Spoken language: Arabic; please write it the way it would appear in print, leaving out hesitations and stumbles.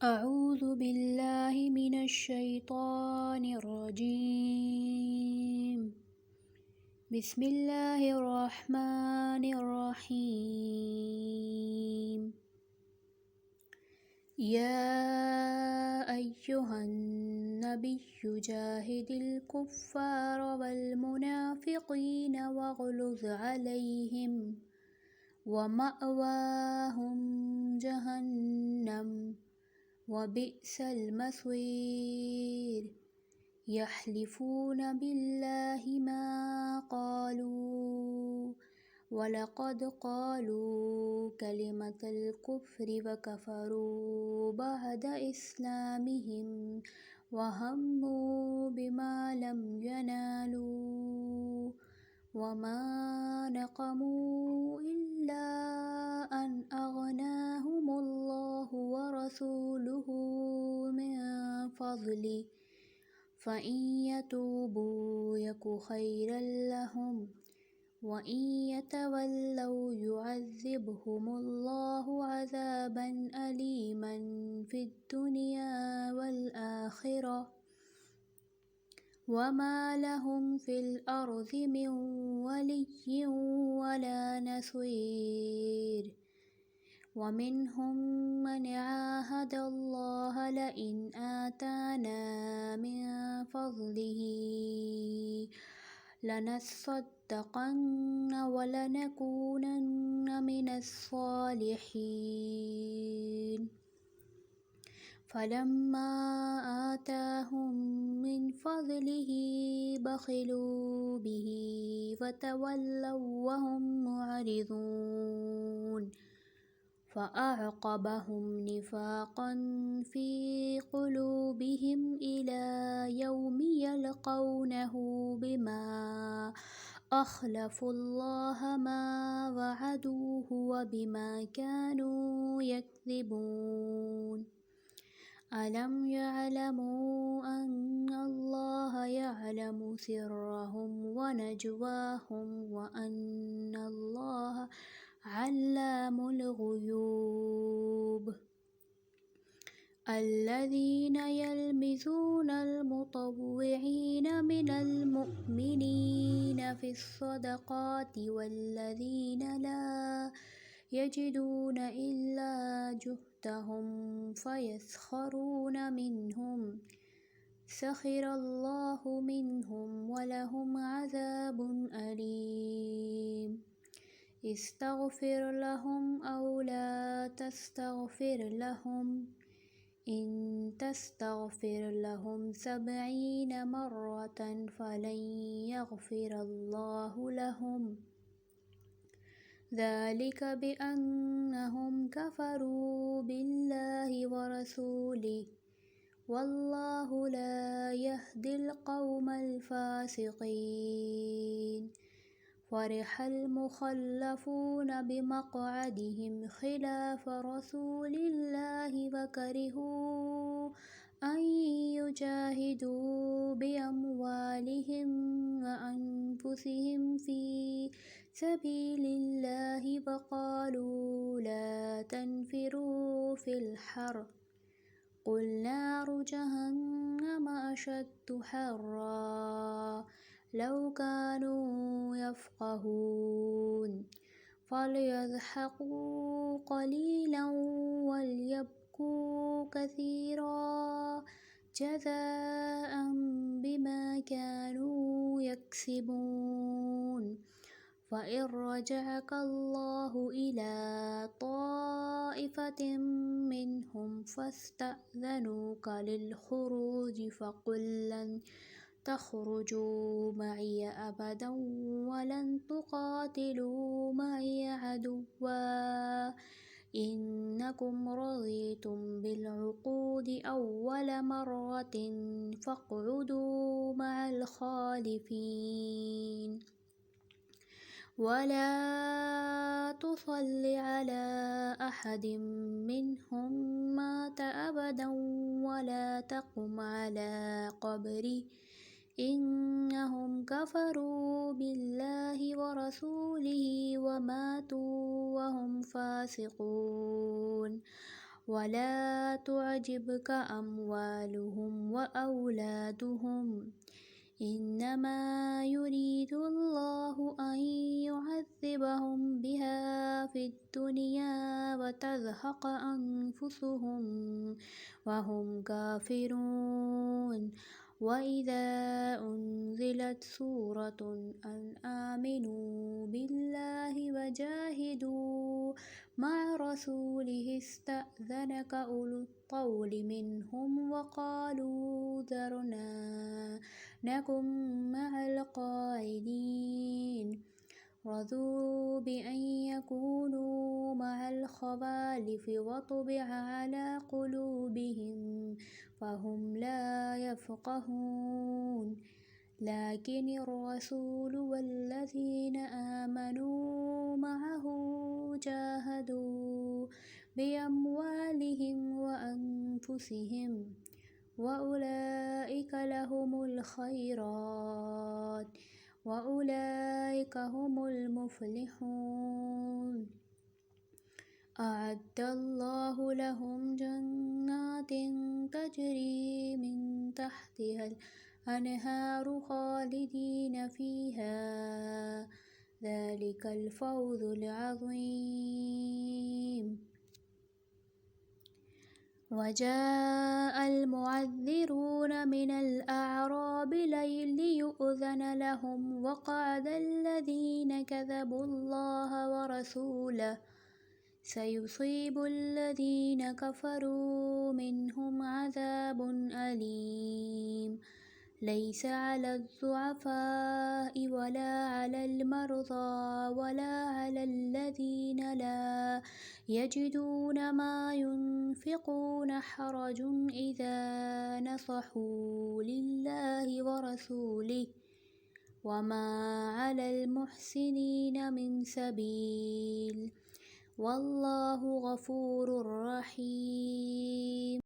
أعوذ بالله من الشيطان الرجيم. بسم الله الرحمن الرحيم. يا أيها النبي جاهد الكفار والمنافقين واغلظ عليهم ومأواهم جهنم وبئس المصير. يحلفون بالله ما قالوا ولقد قالوا كلمة الكفر وكفروا بعد إسلامهم وهموا بما لم ينالوا وما نقموا إلا أن أغناهم الله ورسوله من فضله فإن يتوبوا يك خيرا لهم وإن يتولوا يعذبهم الله عذابا أليما في الدنيا والآخرة وما لهم في الأرض من ولي ولا نصير. ومنهم من عاهد الله لئن آتانا من فضله لنصدقن ولنكونن من الصالحين. فلما آتاهم من فضله بخلوا به وتولوا وهم معرضون. فأعقبهم نفاقا في قلوبهم إلى يوم يلقونه بما أخلفوا الله ما وعدوه وبما كانوا يكذبون. ألم يعلموا أن الله يعلم سرهم ونجواهم وأن الله علام الغيوب. الذين يلمزون المطوعين من المؤمنين في الصدقات والذين لا يجدون إلا جهدهم فيسخرون منهم سخر الله منهم ولهم عذاب أليم. استغفر لهم أو لا تستغفر لهم إن تستغفر لهم 70 مرة فلن يغفر الله لهم ذلك بأنهم كفروا بالله ورسوله والله لا يهدي القوم الفاسقين. فرح المخلفون بمقعدهم خلاف رسول الله وكرهوا أن يجاهدوا بأموالهم وأنفسهم في سبيل الله وقالوا لا تنفروا في الحر قل نار جهنم أشد حرا لو كانوا يفقهون. فليضحكوا قليلا وليبكوا كثيرا جزاء بما كانوا يكسبون. فإن رجعك الله إلى طائفة منهم فاستأذنوك للخروج فقل لن تخرجوا معي أبدا ولن تقاتلوا معي عدوا إنكم رضيتم بالعقود أول مرة فاقعدوا مع الخالفين. ولا تصل على أحد منهم مات أبدا ولا تقم على قبره إنهم كفروا بالله ورسوله وماتوا وهم فاسقون. ولا تعجبك أموالهم وأولادهم إنما يريد الله أن يعذبهم بها في الدنيا وتزهق أنفسهم وهم كافرون وإذا أنزلت سورة أن آمنوا بالله وجاهدوا مع رسوله استأذنك أولو الطول منهم وقالوا ذرنا نكن مع القاعدين رضوا بأن يكونوا مع الخوالف وطبع على قلوبهم فهم لا يفقهون لكن الرسول والذين آمنوا معه جاهدوا بأموالهم وأنفسهم وأولئك لهم الخيرات وأولئك هم المفلحون أعد الله لهم جنات تجري من تحتها الأنهار خالدين فيها ذلك الفوز العظيم وجاء المعذرون من الأعراب ليؤذن لهم وقعد الذين كذبوا الله ورسوله سيصيب الذين كفروا منهم عذاب أليم ليس على الضعفاء ولا على المرضى ولا على الذين لا يجدون ما ينفقون حرج إذا نصحوا لله ورسوله وما على المحسنين من سبيل والله غفور رحيم.